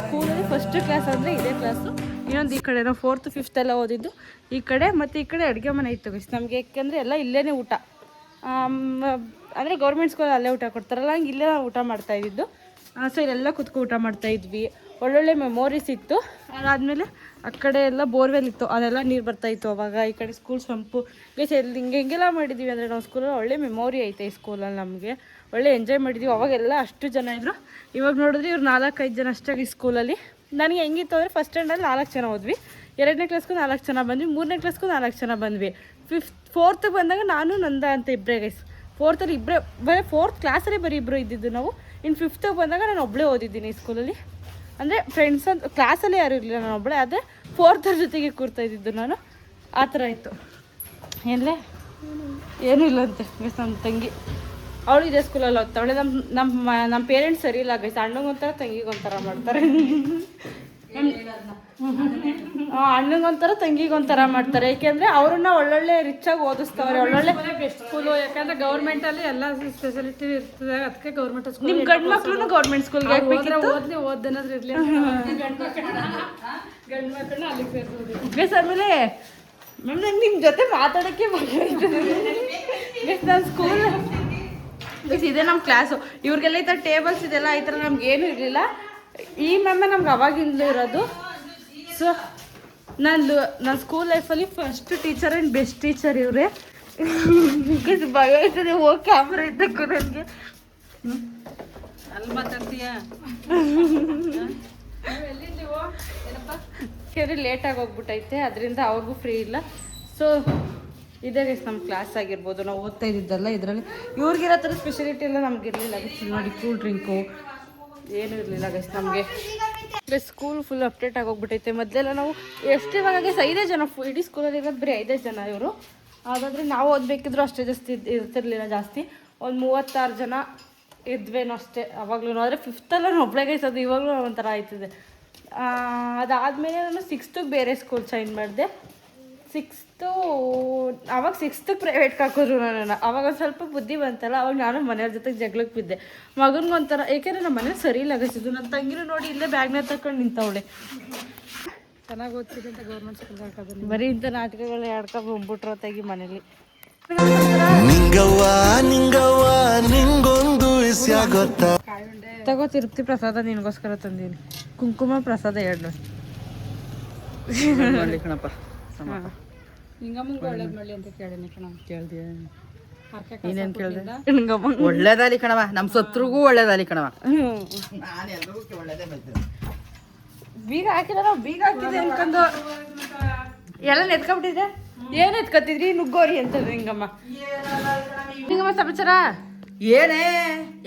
ಸ್ಕೂಲಲ್ಲಿ ಫಸ್ಟ್ ಕ್ಲಾಸ್ ಅಂದರೆ ಇದೇ ಕ್ಲಾಸು. ಇನ್ನೊಂದು ಈ ಕಡೆ ನಾವು 4th 5th ಎಲ್ಲ ಓದಿದ್ದು ಈ ಕಡೆ. ಮತ್ತು ಈ ಕಡೆ ಅಡುಗೆ ಮನೆ ಇತ್ತು ಗೈಸ್ ನಮಗೆ, ಯಾಕೆಂದರೆ ಎಲ್ಲ ಇಲ್ಲೇ ಊಟ. ಅಂದರೆ ಗೌರ್ಮೆಂಟ್ ಸ್ಕೂಲ್ ಅಲ್ಲೇ ಊಟ ಕೊಡ್ತಾರಲ್ಲ, ಹಂಗೆ ಇಲ್ಲೇ ಊಟ ಮಾಡ್ತಾಯಿದ್ದು. ಸೊ ಇಲ್ಲೆಲ್ಲ ಕುತ್ಕೊ ಊಟ ಮಾಡ್ತಾಯಿದ್ವಿ. ಒಳ್ಳೊಳ್ಳೆ ಮೆಮೊರೀಸ್ ಇತ್ತು. ಅದಾದಮೇಲೆ ಆ ಕಡೆ ಎಲ್ಲ ಬೋರ್ವೆಲ್ ಇತ್ತು, ಅದೆಲ್ಲ ನೀರು ಬರ್ತಾಯಿತ್ತು ಅವಾಗ. ಈ ಕಡೆ ಸ್ಕೂಲ್ ಸಂಪು ಗೈಸ್ ಹಿಂಗೆಲ್ಲ ಮಾಡಿದ್ದೀವಿ. ಅಂದರೆ ನಾವು ಸ್ಕೂಲಲ್ಲಿ ಒಳ್ಳೆ ಮೆಮೊರಿ ಐತೆ ಈ ಸ್ಕೂಲಲ್ಲಿ, ನಮಗೆ ಒಳ್ಳೆ ಎಂಜಾಯ್ ಮಾಡಿದ್ದೀವಿ. ಅವಾಗೆಲ್ಲ ಅಷ್ಟು ಜನ ಇದ್ದರು. ಇವಾಗ ನೋಡಿದ್ರೆ ಇವ್ರು 4-5 ಜನ ಅಷ್ಟೇ ಈ ಸ್ಕೂಲಲ್ಲಿ. ನನಗೆ ಹೆಂಗಿತ್ತು ಅಂದರೆ ಫಸ್ಟ್ ಸ್ಟ್ಯಾಂಡಲ್ಲಿ 4 ಜನ ಹೋದ್ವಿ, 2ನೇ ಕ್ಲಾಸ್ಗೂ 4 ಜನ ಬಂದ್ವಿ, 3ನೇ ಕ್ಲಾಸ್ಗೂ 4 ಜನ ಬಂದ್ವಿ. 4th ಬಂದಾಗ ನಾನು ನಂದ ಅಂತ ಇಬ್ಬರೇ ಗೈಸ್. 4th ಇಬ್ಬರೇ, ಬರೀ 4th ಕ್ಲಾಸಲ್ಲಿ ಬರೀ ಇಬ್ಬರು ಇದ್ದಿದ್ದು ನಾವು. ಇನ್ನು 5th ಬಂದಾಗ ನಾನು ಒಬ್ಬಳೇ ಓದಿದ್ದೀನಿ ಈ ಸ್ಕೂಲಲ್ಲಿ. ಅಂದರೆ ಫ್ರೆಂಡ್ಸ್ ಅಂತ ಕ್ಲಾಸಲ್ಲಿ ಯಾರೂ ಇರಲಿಲ್ಲ, ನಾನು ಒಬ್ಬಳೇ. ಆದರೆ 4th ಜೊತೆಗೆ ಕೂರ್ತಾ ಇದ್ದಿದ್ದು ನಾನು. ಆ ಥರ ಇತ್ತು. ಏನ್ಲೇ ಏನೂ ಇಲ್ಲಂತೆ ಗೈಸ್. ನಮ್ಮ ತಂಗಿ ಅವಳು ಇದೇ ಸ್ಕೂಲಲ್ಲಿ ಓದ್ತಾವಳೆ. ನಮ್ಮ ಪೇರೆಂಟ್ಸ್ ಸರಿ ಇಲ್ಲ ಗೈಸ್. ಅಣ್ಣಂಗೊಂಥರ ತಂಗಿಗೊಂಥರ ಮಾಡ್ತಾರೆ. ಅಣ್ಣಂಗೊಂಥರ ತಂಗಿಗೊಂಥರ ಮಾಡ್ತಾರೆ. ಯಾಕೆಂದರೆ ಅವ್ರನ್ನ ಒಳ್ಳೊಳ್ಳೆ ರಿಚಾಗಿ ಓದಿಸ್ತವ್ರೆ, ಒಳ್ಳೊಳ್ಳೆ ಸ್ಕೂಲು. ಯಾಕಂದ್ರೆ ಗೌರ್ಮೆಂಟಲ್ಲಿ ಎಲ್ಲ ಫೆಸಿಲಿಟಿ ಇರ್ತದೆ, ಅದಕ್ಕೆ ಗೌರ್ಮೆಂಟ್ ಸ್ಕೂಲ್. ನಿಮ್ಮ ಗಂಡು ಮಕ್ಳು ಗೌರ್ಮೆಂಟ್ ಸ್ಕೂಲ್ಗೆ ಹಾಕ್ಬೇಕಿತ್ತು. ಓದೋನಾದ್ರು ಇರಲಿ, ಗಂಡು ಮಕ್ಕಳನ್ನ ಅಲ್ಲಿಗೆ ಸೇರಿಸೋದು. ಗೈಸ್ ಆಮೇಲೆ ಮ್ಯಾಮ್ ನಂಗೆ ನಿಮ್ಮ ಜೊತೆ ಮಾತಾಡೋಕ್ಕೆ ಗೈಸ್ ನಾನು ಸ್ಕೂಲ್ ಗೈಸ್ ಇದೇ ನಮ್ಮ ಕ್ಲಾಸು. ಇವ್ರಿಗೆಲ್ಲ ಈ ಥರ ಟೇಬಲ್ಸ್ ಇದೆಲ್ಲ ಈ ಥರ ನಮ್ಗೇನು ಇರಲಿಲ್ಲ. ಈ ಮ್ಯಾಮೇ ನಮ್ಗೆ ಅವಾಗಿಂದಲೂ ಇರೋದು. ಸೊ ನನ್ನ ಸ್ಕೂಲ್ ಲೈಫಲ್ಲಿ first teacher and best teacher ಇವರೇ. ಭಯ ಇರ್ತದೆ ಹೋಗಿ ಕ್ಯಾಮ್ರಾ ಇದ್ದಕ್ಕೂ ನನಗೆ. ಅಲ್ಲಿ ಮಾತಾಡ್ತೀಯ ಯಾಕೆಂದರೆ ಲೇಟಾಗಿ ಹೋಗ್ಬಿಟ್ಟೈತೆ, ಅದರಿಂದ ಅವ್ರಿಗೂ ಫ್ರೀ ಇಲ್ಲ. ಸೊ ಇದೇ ಗೈಸ್ ನಮ್ಮ ಕ್ಲಾಸ್ ಆಗಿರ್ಬೋದು, ನಾವು ಓದ್ತಾ ಇದ್ದಿದ್ದಲ್ಲ ಇದರಲ್ಲಿ. ಇವ್ರಿಗಿರೋ ಥರ ಸ್ಪೆಷಾಲಿಟಿ ಎಲ್ಲ ನಮಗಿರಲಿಲ್ಲ ಗೈಸ್. ನೋಡಿ ಕೂಲ್ ಡ್ರಿಂಕು ಏನೂ ಇರಲಿಲ್ಲ ಗೈಸ್ ನಮಗೆ. ಸ್ಕೂಲ್ ಫುಲ್ ಅಪ್ಡೇಟ್ ಆಗೋಗ್ಬಿಟ್ಟೈತೆ. ಮೊದಲೆಲ್ಲ ನಾವು ಎಷ್ಟು ಇವಾಗ ಗೈಸ್ 5 ಜನ ಇಡೀ ಸ್ಕೂಲಲ್ಲಿ ಇರೋದು ಬರೀ 5 ಜನ ಇವರು. ಹಾಗಾದರೆ ನಾವು ಓದಬೇಕಿದ್ರು ಅಷ್ಟೇ ಜಾಸ್ತಿ ಇರ್ತಿರ್ಲಿಲ್ಲ ಜಾಸ್ತಿ. ಒಂದು 36 ಜನ ಇದ್ವೇನೋ ಅಷ್ಟೇ ಅವಾಗಲೂ. ಆದರೆ 5th ನಾನು ಒಬ್ಬಳೇ ಗೈಸ್, ಅದು ಇವಾಗಲೂ ಒಂಥರ ಆಯ್ತದೆ. ಅದಾದಮೇಲೆ ನಾನು 6th ಬೇರೆ ಸ್ಕೂಲ್ ಚೇಂಜ್ ಮಾಡಿದೆ. 6th ಅವಾಗ 6th ಪ್ರೈವೇಟ್ಗೆ ಹಾಕೋರು ನನ್ನನ್ನು. ಅವಾಗ ಒಂದು ಸ್ವಲ್ಪ ಬುದ್ಧಿ ಬಂತಲ್ಲ, ಅವಾಗ ನಾನು ಮನೆಯವ್ರ ಜೊತೆಗೆ ಜಗಳಕ್ಕೆ ಬಿದ್ದೆ. ಮಗನಿಗೊಂಥರ, ಏಕೆಂದರೆ ನಮ್ಮ ಮನೇಲಿ ಸರಿ ಇಲ್ಲ ಗೈಸಿದ್ದು. ನನ್ನ ತಂಗಿನೂ ನೋಡಿ ಇಲ್ಲೇ ಬ್ಯಾಗ್ನ ತಗೊಂಡು ನಿಂತವಳೆ. ಚೆನ್ನಾಗಿ ಓದ್ತಿದೆ ಅಂತ ಗೌರ್ಮೆಂಟ್ ಸ್ಕೂಲ್ಗೆ ಹಾಕೋದು. ಬರೀ ಇಂಥ ನಾಟಕಗಳು ಆಡ್ಕೊಂಡ್ಬಿಟ್ರು ತಾಗಿ ಮನೇಲಿ. ನಿಂಗವ್ವ ನಿಂಗೊಂದು ರಹಸ್ಯ ಗೊತ್ತಾ ತಗೋ ತಿರುಪ್ತಿ ಪ್ರಸಾದ ನಿನಗೋಸ್ಕರ ತಂದೀನಿ. ಕುಂಕುಮ ಪ್ರಸಾದ ಎರಡು ಕಣಪ್ಪ ಹಿಂಗಮ್ಮಂಗೆ ಒಳ್ಳೇದು ಮಾಡಲಿ ಅಂತ ಕೇಳೇನಿ ಕಣ. ಕೇಳ್ದೆ ಹರ್ಕೆ ನೀನೇನ್ ಕೇಳ್ದೆ? ಹಿಂಗಮ್ಮ ಒಳ್ಳೇದಾಲಿ ಕಣವ, ನಮ್ ಸತ್ರಿಗೂ ಒಳ್ಳೇದಾಲಿ ಕಣವ. ನಾನು ಎಲ್ರಿಗೂ ಒಳ್ಳೇದೇ ಬೈತೇನೆ. ಬೀಗ ಹಾಕಿಲ್ಲ ನಾವು ಬೀಗ ಹಾಕಿದೆ ಅನ್ಕೊಂಡು ಎಲ್ಲ ನೆತ್ಕೊಂಡ್ಬಿಟ್ಟಿದೆ. ಏನ್ ಎತ್ಕೊತಿದ್ರಿ ನುಗ್ಗೋರಿ ಅಂತಂದ್ರೆ ಹಿಂಗಮ್ಮ. ಹಿಂಗಮ್ಮ ಸಮಾಚಾರ ಏನೇ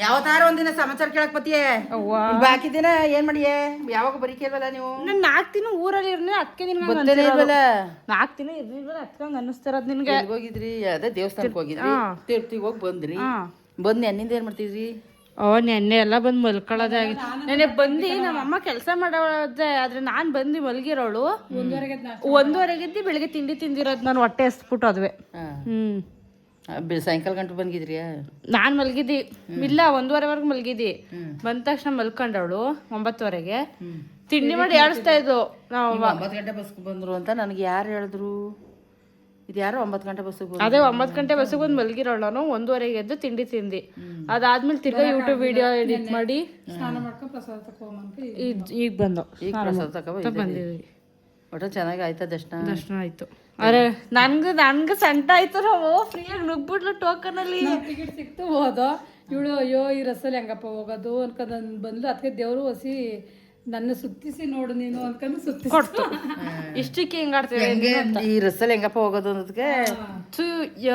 ಯಾವತ್ತಾರ ಒಂದಿನ ಸಮಾಚಾರ ಕೇಳಕ್ ಬತ್ತೀಯ? ಬಾಕಿ ದಿನ ಏನ್ ಮಾಡಿಯೇ? ಯಾವಾಗ ಬರೀ ಕೇಳ್ವಲ್ಲ ನೀವು? ನಾನು 4 ದಿನ ಊರಲ್ಲಿ ಇರ್ನಿ ಅದಕ್ಕೆ ನಿನ್ಗೆ ಗೊತ್ತೇನೆ ಇಲ್ವಲ್ಲ. 4 ದಿನ ಇರ್ನಿಲ್ವಲ್ಲ ಅದಕ್ಕಂಗ ಅನ್ನಿಸ್ತಾರದ್ ನಿನ್ಗೆ. ಹೋಗಿದ್ರಿ? ಅದೇ ದೇವಸ್ಥಾನಕ್ಕೆ ಹೋಗಿದ್ರಿ, ತಿರುಪ್ತಿಗೆ ಹೋಗಿ ಬಂದ್ರಿ. ಬಂದ್ ಎನ್ನಿಂದ ಏನ್ ಮಾಡ್ತಿದ್ರಿ? ನೆನ್ನೆ ಎಲ್ಲ ಬಂದು ಮಲ್ಕೊಳ್ಳೋದೇ ಆಗಿ ನೆನ್ನೆ ಬಂದು ನಮ್ಮಮ್ಮ ಕೆಲಸ ಮಾಡೋದೇ. ಆದ್ರೆ ನಾನ್ ಬಂದು ಮಲ್ಗಿರೋಳು 1:30 ಬೆಳಿಗ್ಗೆ ತಿಂಡಿ ತಿಂದಿರೋದು ನಾನು ಹೊಟ್ಟೆ ಎಸ್ಬಿಟ್ಟು ಅದುವೆ. ಸಾಯಂಕಾಲ ಗಂಟು ಬಂದಿದ್ರಿಯಾ? ನಾನ್ ಮಲ್ಗಿದ್ದಿ ಇಲ್ಲ 1:30 ಮಲ್ಗಿದ್ದಿ. ಬಂದ ತಕ್ಷಣ ಮಲ್ಕೊಂಡವಳು 9:00 ತಿಂಡಿ ಮಾಡಿ ಏಳಿಸ್ತಾ ಇದ್ವು. ನಾವು 9 ಗಂಟೆ ಬಸ್ ಬಂದ್ರು ಅಂತ ನನಗೆ ಯಾರು ಹೇಳಿದ್ರು? ಇದು ಯಾರು 9 ಗಂಟೆ ಬಸ್? ಅದೇ 9 ಗಂಟೆ ಬಸ್ಸಿಗೆ ಬಂದು ಮಲ್ಗಿರೋಳು ನಾನು. 1:30 ಎದ್ದು ತಿಂಡಿ ತಿಂದಿ. ಅದಾದ್ಮೇಲೆ ತಿರ್ಗಾ ಯೂಟ್ಯೂಬ್ ವಿಡಿಯೋ ಎಡಿಟ್ ಮಾಡಿ ಸ್ನಾನ ಮಾಡ್ಕೊಂಡು ಪ್ರಸಾದ ತಗೊಂಬಂದು ಈಗ ಬಂದು ಈಗ ಪ್ರಸಾದ ಬಂದಿದ್ವಿ. ಒಟ್ಟು ಚೆನ್ನಾಗಿ ಆಯ್ತಾ ದರ್ಶನ ಆಯ್ತು. ಅರೆ ನನ್ಗೆ ಸಂಟ ಆಯ್ತು. ನಾವು ಫ್ರೀಯಾಗಿ ನುಗ್ಬಿಡ್ಲು ಟೋಕನ್ ಅಲ್ಲಿ ಟಿಕೆಟ್ ಸಿಕ್ತು ಹೋದೋ. ಇವಳು ಅಯ್ಯೋ ಈ ರಸಲ್ಲಿ ಹೆಂಗಪ್ಪ ಹೋಗೋದು ಅನ್ಕೊಂಡ್ ಬಂದ್ಲು. ಅದಕ್ಕೆ ದೇವ್ರು ಹೊಸಿ ನನ್ನ ಸುತ್ತಿಸಿ ನೋಡು ನೀನು ಅನ್ಕೊಂಡು ಸುತ್ತಿ ಕೊಡ್ತು. ಇಷ್ಟಕ್ಕೆ ಹಿಂಗಾಡ್ತೀವಿ ಈ ರಸ್ಸಲ್ಲಿ ಹೆಂಗಪ್ಪ ಹೋಗೋದು ಅನ್ನೋದಕ್ಕೆ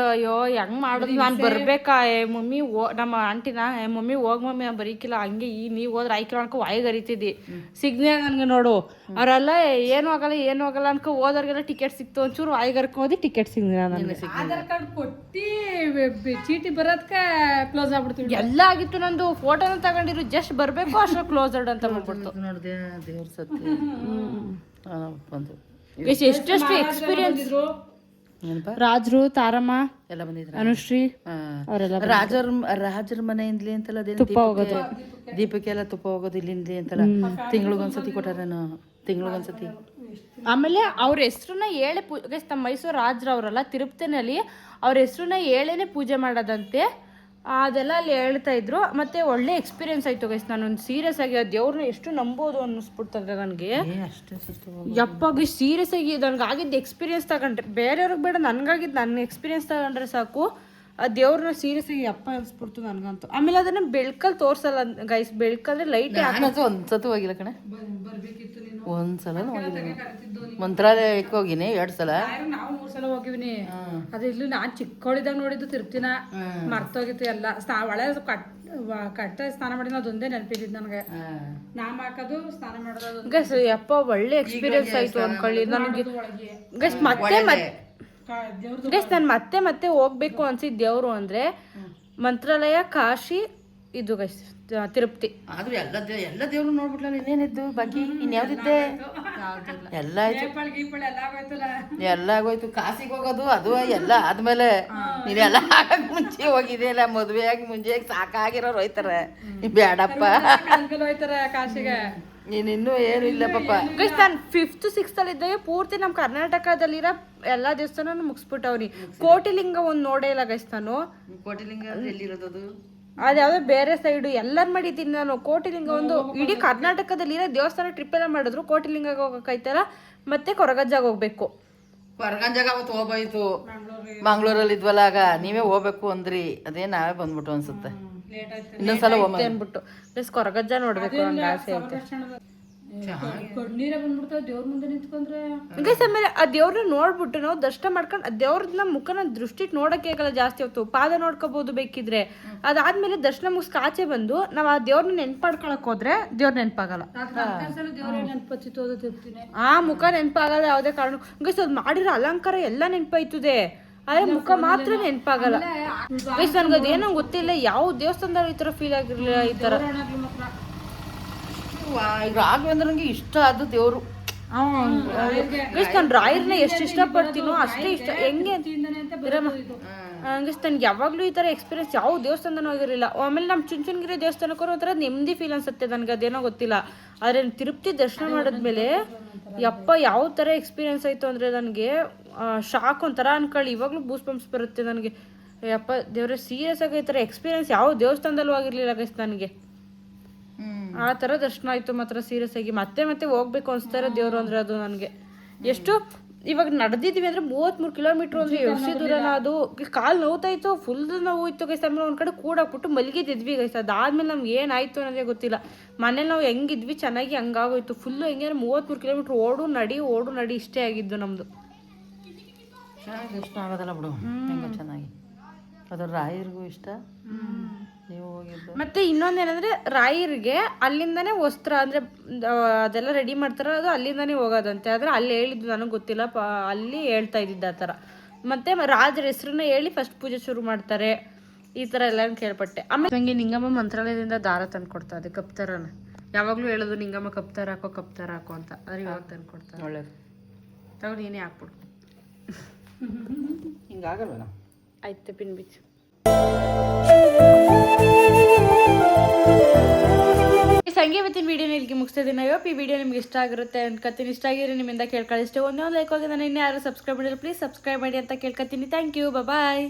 ಅಯ್ಯೋ ಹೆಂಗ್ ಮಾಡೋದು? ನಾನ್ ಬರ್ಬೇಕಾ? ಮಮ್ಮಿ ನಮ್ಮ ಆಂಟಿನ ಮಮ್ಮಿ ಹೋಗ್ ಮಮ್ಮಿ ನಾನು ಬರೀಕಿಲ್ಲ ಹಂಗೆ ನೀವ್ ಹೋದ್ರೆ ಆಯ್ಕಿರೋ ಅನ್ಕೊ ವಾಯಿಗೆ ಹರಿತಿದ್ದಿ. ಸಿಗ್ನೇ ನನ್ಗೆ ನೋಡು ಅವ್ರೆಲ್ಲ ಏನು ಆಗಲ್ಲ ಅನ್ಕೊ ಹೋದವ್ರಿಗೆಲ್ಲ ಟಿಕೆಟ್ ಸಿಕ್ತು. ಒಂಚೂರು ವಾಯಿಗೆ ಹರ್ಕೋದಿ ಟಿಕೆಟ್ ಸಿಗ್ಲಿಲ್ಲ ನನಗೆ. ಆಧಾರ್ ಕಾರ್ಡ್ ಕೊಟ್ಟಿ ಚೀಟಿ ಬರೋದಕ್ಕೆ ಕ್ಲೋಸ್ ಆಗ್ಬಿಡ್ತೀವಿ. ಎಲ್ಲ ಆಗಿತ್ತು. ನಂದು ಫೋಟೋನ ತಗೊಂಡಿರು ಜಸ್ಟ್ ಬರ್ಬೇಕು ಅಷ್ಟು ಕ್ಲೋಸ್ಡ್ ಅಂತ ಮಾಡ್ಬಿಡ್ತು. ನೋಡಿದೆ ದೇವ್ರ ಸತ್ಯ ಬಂದು ಎಷ್ಟೆಷ್ಟು ಎಕ್ಸ್ಪೀರಿಯನ್ಸ್. ರಾಜ್ರು, ತಾರಮ್ಮ ಎಲ್ಲ ಬಂದಿದ್ರ, ಅನುಶ್ರೀ ಅವರೆಲ್ಲ ರಾಜರ ಮನೆಯಿಂದಲೇ ಅಂತಲ್ಲ ಅದೇನು ದೀಪಕ್ಕೆಲ್ಲ ತುಪ್ಪ ಹೋಗೋದು ಇಲ್ಲಿಂದಲೇ ಅಂತಲ್ಲ. ತಿಂಗಳಿಗೊಂದ್ಸತಿ ಕೊಟ್ಟಾರೇನೋ, ತಿಂಗಳಿಗೊಂದ್ಸತಿ. ಆಮೇಲೆ ಅವ್ರ ಹೆಸ್ರನ್ನ ಹೇಳಿ ನಮ್ಮ ಮೈಸೂರು ರಾಜ್ರು ಅವರಲ್ಲ ತಿರುಪತಿನಲ್ಲಿ ಅವ್ರ ಹೆಸ್ರನ್ನ ಹೇಳೇನೆ ಪೂಜೆ ಮಾಡೋದಂತೆ. ಅದೆಲ್ಲ ಅಲ್ಲಿ ಹೇಳ್ತಾ ಇದ್ರು. ಮತ್ತೆ ಒಳ್ಳೆ ಎಕ್ಸ್ಪೀರಿಯನ್ಸ್ ಆಯ್ತು ಗೈಸ್. ನಾನೊಂದು ಸೀರಿಯಸ್ ಆಗಿ ದೇವ್ರನ್ನ ಎಷ್ಟು ನಂಬೋದು ಅನ್ನಿಸ್ಬಿಡ್ತಂದ್ರೆ ನನಗೆ. ಯಪ್ಪ ಗೈಸ್ ಸೀರಿಯಸ್ ಆಗಿ ನನಗೆ ಆಗಿದ್ದ ಎಕ್ಸ್ಪೀರಿಯನ್ಸ್ ತಗೊಂಡ್ರೆ ಬೇರೆಯವ್ರಿಗೆ ಬೇಡ, ನನಗಾಗಿದ್ದು ನನ್ನ ಎಕ್ಸ್ಪೀರಿಯನ್ಸ್ ತಗೊಂಡ್ರೆ ಸಾಕು. ಆ ದೇವ್ರನ್ನ ಸೀರಿಯಸ್ ಆಗಿ ಯಪ್ಪ ಅನ್ಸ್ಬಿಡ್ತು ನನಗಂತೂ. ಆಮೇಲೆ ಅದನ್ನ ಬೆಳ್ಕಲ್ಲಿ ತೋರ್ಸಲ್ಲ ಗೈಸ್. ಬೆಳ್ಕಂದ್ರೆ ಲೈಟ್ ಒಂದ್ಸತಿ ಹೋಗಿಲ್ಲ ಕಣೆ, ಒಂದ್ಸಲ ಹೋಗಿಲ್ಲ. ಮಂತ್ರಾಲಯಕ್ಕೆ ಹೋಗಿನಿ 2 ಸಲ. ನಾವು 3 ಸಲ ಹೋಗಿವಿನಿ. ಅದು ಇಲ್ಲಿ ನಾನ್ ಚಿಕ್ಕವಳಿದಾಗ ನೋಡಿದ್ದು ತಿರುಪ್ತಿನ ಮರ್ತೋಗಿತ್ತು ಎಲ್ಲ. ಒಳ್ಳೆ ಕಟ್ಟ ಸ್ನಾನ ಮಾಡಿದ ಅದೊಂದೇ ನೆನಪಿದ್ದು ನನಗೆ. ನಾಮ ಹಾಕೋದು ಸ್ನಾನ ಮಾಡೋದು ಗೈಸ್ ಯಪ್ಪ ಒಳ್ಳೆ ಎಕ್ಸ್ಪೀರಿಯನ್ಸ್ ಆಯ್ತು ಅನ್ಕೊಳ್ಳಿ ನನಗೆ ಗೈಸ್. ಗೈಸ್ ನಾನು ಮತ್ತೆ ಹೋಗ್ಬೇಕು ಅನ್ಸಿದ್ ದೇವ್ರು ಅಂದ್ರೆ ಮಂತ್ರಾಲಯ, ಕಾಶಿ, ಇದು ಗೈಸ್ ತಿರುಪತಿ. ಆದ್ರೂ ಎಲ್ಲ ದೇವ್ರು ನೋಡ್ಬಿಟ್ಲಲ್ಲ, ಇನ್ನೇನಿದ್ದು ಬಾಕಿ ಇನ್ಯಾವ್ದಿದ್ದೆ? ಎಲ್ಲ ಆಯ್ತು, ಎಲ್ಲ ಆಗೋಯ್ತು. ಕಾಸಿಗೆ ಹೋಗೋದು ಅದು ಎಲ್ಲ ಆದ್ಮೇಲೆ ನೀನೆಲ್ಲ ಆಗಕ್ ಮುಂಚೆ ಹೋಗಿದೆಯಲ್ಲ, ಮದುವೆ ಆಗಿ ಮುಂಚೆ ಸಾಕಾಗಿರೋರು ಹೋಯ್ತಾರೆ. ಬೇಡಪ್ಪ ಹೋಯ್ತಾರೆ ಕಾಶಿಗೆ. ನೀನಿನ್ನೂ ಏನು ಇಲ್ಲ ಪಾಪ. ಗೈಸ್ ನಾನು 5th 6th ಅಲ್ಲಿ ಇದ್ದಾಗ ಪೂರ್ತಿ ನಮ್ಮ ಕರ್ನಾಟಕದಲ್ಲಿರೋ ಎಲ್ಲಾ ದೇವಸ್ಥಾನ ಮುಗಿಸ್ಬಿಟ್ಟವ್ನಿ. ಕೋಟಿಲಿಂಗ ಒಂದ್ ನೋಡೇ ಇಲ್ಲ ಗೈಸ್ ನಾನು. ಕೋಟಿಲಿಂಗ ಎಲ್ಲಿರೋದು? ಅದ್ಯಾವ್ದೋ ಬೇರೆ ಸೈಡ್ ಎಲ್ಲಾರು ಮಾಡಿದ್ದೀನಿ ನಾನು. ಕೋಟಿಲಿಂಗ ಒಂದು ಇಡೀ ಕರ್ನಾಟಕದಲ್ಲಿರೋ ದೇವಸ್ಥಾನ ಟ್ರಿಪ್ ಎಲ್ಲ ಮಾಡಿದ್ರು. ಕೋಟಿಲಿಂಗಕ್ಕೆ ಹೋಗಕ್ಕಾಯ್ತಲ್ಲ, ಮತ್ತೆ ಕೊರಗಜ್ಜಾಗ ಹೋಗ್ಬೇಕು. ಕೊರಗಂಜಾಗ ಅವತ್ತು ಹೋಗ್ಬೋಯ್ತು, ಮಂಗ್ಳೂರಲ್ಲಿ ಇದ್ವಲ್ಲ ಆಗ. ನೀವೇ ಹೋಗ್ಬೇಕು ಅಂದ್ರಿ, ಅದೇ ನಾವೇ ಬಂದ್ಬಿಟ್ಟು ಅನ್ಸುತ್ತೆ. ಇನ್ನೊಂದ್ಸಲ ಅನ್ಬಿಟ್ಟು ಕೊರಗಜ್ಜ ನೋಡ್ಬೇಕು ನಂಗೆ ಆಸೆ ಐತೆ. ಕಣ್ಣೀರೇ ಬಂದ್ಬಿಡ್ತಾವ ದೇವ್ರ ಮುಂದೆ ನಿಂತ್ಕೊಂಡ್ರೆ. ಗೈಸ್ ಆಮೇಲೆ ಆ ದೇವ್ರನ್ನ ನೋಡ್ಬಿಟ್ಟು ನಾವು ದರ್ಶನ ಮಾಡ್ಕೊಂಡು ಆ ದೇವ್ರನ್ನ ಮುಖನ ದೃಷ್ಟಿಟ್ ನೋಡಕ್ಕೆ ಆಗಲ್ಲ ಜಾಸ್ತಿ ಹೊತ್ತು. ಪಾದ ನೋಡ್ಕೋಬಹುದು ಬೇಕಿದ್ರೆ. ಅದಾದ್ಮೇಲೆ ದರ್ಶನ ಮುಗಿಸ್ಕ ಆಚೆ ಬಂದು ನಾವ್ ಆ ದೇವ್ರನ್ನ ನೆನ್ಪು ಮಾಡ್ಕೊಳಕ್ ಹೋದ್ರೆ ದೇವ್ರ ನೆನ್ಪಾಗಲ್ಲ. ಆ ಮುಖ ನೆನ್ಪಾಗಲ್ಲ ಯಾವುದೇ ಕಾರಣ. ಗೈಸ್ ಅದ್ ಮಾಡಿರೋ ಅಲಂಕಾರ ಎಲ್ಲ ನೆನ್ಪಾಯ್ತದೆ, ಆದ್ರೆ ಮುಖ ಮಾತ್ರ ನೆನ್ಪಾಗಲ್ಲ. ಗೈಸ್ ನನ್ಗದೇನೋ ಗೊತ್ತಿಲ್ಲ, ಯಾವ ದೇವಸ್ಥಾನದಲ್ಲಿ ಈ ತರ ಫೀಲ್ ಆಗಿರ್ಲಿಲ್ಲ ಈ ತರ. ರಾಘವೇಂದ್ರನಿಗೆ ಇಷ್ಟ ಅದು ದೇವ್ರು. ನಾನು ರಾಯರ್ನ ಎಷ್ಟು ಇಷ್ಟಪಡ್ತೀನೋ ಅಷ್ಟೇ ಇಷ್ಟ. ಹೆಂಗೆ ಹಂಗೆ ನನ್ಗೆ ಯಾವಾಗ್ಲೂ ಈ ತರ ಎಕ್ಸ್ಪೀರಿಯನ್ಸ್ ಯಾವ ದೇವಸ್ಥಾನನೂ ಆಗಿರಲಿಲ್ಲ. ಆಮೇಲೆ ನಮ್ಮ ಚುಂಚನಗಿರಿ ದೇವಸ್ಥಾನಕ್ಕೂ ಒಂಥರ ನೆಮ್ಮದಿ ಫೀಲ್ ಅನ್ಸುತ್ತೆ ನನಗೆ, ಅದೇನೋ ಗೊತ್ತಿಲ್ಲ. ಆದ್ರೆ ತಿರುಪತಿ ದರ್ಶನ ಮಾಡಿದ್ಮೇಲೆ ಯಪ್ಪ ಯಾವ ತರ ಎಕ್ಸ್ಪೀರಿಯನ್ಸ್ ಆಯ್ತು ಅಂದ್ರೆ ನನಗೆ ಶಾಕ್ ಒಂಥರ ಅನ್ಕೊಳ್ಳಿ. ಇವಾಗ್ಲೂ ಬೂಸ್ ಬಂಪ್ಸ್ ಬರುತ್ತೆ ನನಗೆ. ಯಪ್ಪ ದೇವ್ರೆ ಸೀರಿಯಸ್ ಆಗಿ ಈ ಥರ ಎಕ್ಸ್ಪೀರಿಯನ್ಸ್ ಯಾವ ದೇವಸ್ಥಾನದಲ್ಲೂ ಆಗಿರ್ಲಿಲ್ಲ ಗೈಸ್ ನನಗೆ. ಆ ಥರ ದರ್ಶನ ಆಯಿತು ಮಾತ್ರ ಸೀರಿಯಸ್ ಆಗಿ. ಮತ್ತೆ ಮತ್ತೆ ಹೋಗ್ಬೇಕು ಅನಿಸ್ತಾರೆ ದೇವರು ಅಂದರೆ ಅದು ನನಗೆ. ಎಷ್ಟು ಇವಾಗ ನಡೆದಿದ್ವಿ ಅಂದರೆ 33 ಕಿಲೋಮೀಟ್ರ್ ಅಂದರೆ ಎಷ್ಟು ದೂರನ ಅದು. ಕಾಲು ನೋವ್ತಾ ಇತ್ತು, ಫುಲ್ ನೋವು ಇತ್ತು ಗೈಸ್. ಆಮೇಲೆ ಒಂದು ಕಡೆ ಕೂಡಾಕ್ಬಿಟ್ಟು ಮಲಗಿದ್ವಿ ಗೈಸ್. ಅದಾದ್ಮೇಲೆ ನಮ್ಗೆ ಏನಾಯಿತು ಅನ್ನೋದೇ ಗೊತ್ತಿಲ್ಲ. ಮನೇಲಿ ನಾವು ಹೆಂಗಿದ್ವಿ ಚೆನ್ನಾಗಿ ಹಂಗಾಗೋಯ್ತು. ಫುಲ್ಲು ಹೆಂಗೆ ಅಂದ್ರೆ 33 ಕಿಲೋಮೀಟ್ರ್ ಓಡು ನಡಿ ಇಷ್ಟೇ ಆಗಿದ್ದು ನಮ್ಮದು. ಚೆನ್ನಾಗಿ ಇಷ್ಟ ಆಗೋದಲ್ಲ ಬಿಡು, ಹೆಂಗೆ ಚೆನ್ನಾಗಿ. ಅದು ರಾಯರಿಗೂ ಇಷ್ಟ. ನೀವು ಹೋಗಿದ್ದು ಮತ್ತೆ ಇನ್ನೊಂದೇನಂದ್ರೆ ರಾಯರಿಗೆ ಅಲ್ಲಿಂದಾನೇ ವಸ್ತ್ರ ಅಂದ್ರೆ ಅದೆಲ್ಲ ರೆಡಿ ಮಾಡ್ತಾರ, ಅದು ಅಲ್ಲಿಂದಾನೇ ಹೋಗೋದಂತೆ. ಆದ್ರೆ ಅಲ್ಲಿ ಹೇಳಿದ್ದು ನನಗೆ ಗೊತ್ತಿಲ್ಲ, ಅಲ್ಲಿ ಹೇಳ್ತಾ ಇದ್ದಿದ್ದು ಆ ಥರ. ಮತ್ತೆ ರಾಜರ ಹೆಸರನ್ನ ಹೇಳಿ ಫಸ್ಟ್ ಪೂಜೆ ಶುರು ಮಾಡ್ತಾರೆ, ಈ ಥರ ಎಲ್ಲ ಕೇಳ್ಪಟ್ಟೆ. ಆಮೇಲೆ ನನಗೆ ನಿಂಗಮ್ಮ ಮಂತ್ರಾಲಯದಿಂದ ದಾರ ತಂದು ಕೊಡ್ತಾ ಇದೆ, ಕಪ್ತಾರನ. ಯಾವಾಗಲೂ ಹೇಳೋದು ನಿಂಗಮ್ಮ ಕಪ್ತಾರ ಹಾಕೋ ಅಂತ. ಅದ್ರ ಇವಾಗ ತಂದು ಕೊಡ್ತಾರೆ. ಒಳ್ಳೇದು. ತಗೊಂಡು ನೀನೇ ಹಾಕ್ಬಿಡು. ಹಿಂಗಾಗಲ್ವಲ್ಲ. ಆಯ್ತು ಪಿನ್ ಬಿಚ್ಚು. ಸಂಗೆ ಇವತ್ತಿನ ವಿಡಿಯೋನ ಇಲ್ಲಿಗೆ ಮುಗಿಸ್ತಾ ಇದ್ದೀನಿ. ಈ ವಿಡಿಯೋ ನಿಮ್ಗೆ ಇಷ್ಟ ಆಗಿರುತ್ತೆ ಅನ್ಕೋತೀನಿ. ಇಷ್ಟ ಆಗಿದ್ರೆ ನಿಮ್ಮಿಂದ ಕೇಳ್ಕೊಳ್ಳಿ ಇಷ್ಟೇ. ಒಂದೇ ಒಂದು ಲೈಕ್ ಹೋಗಿ ನಾನು ಇನ್ನೂ ಯಾರು ಸಬ್ಸ್ಕ್ರೈಬ್ ಮಾಡಿಲ್ಲ ಪ್ಲೀಸ್ ಸಬ್ಸ್ಕ್ರೈಬ್ ಮಾಡಿ ಅಂತ ಕೇಳ್ಕೊತೀನಿ. Thank you, bye.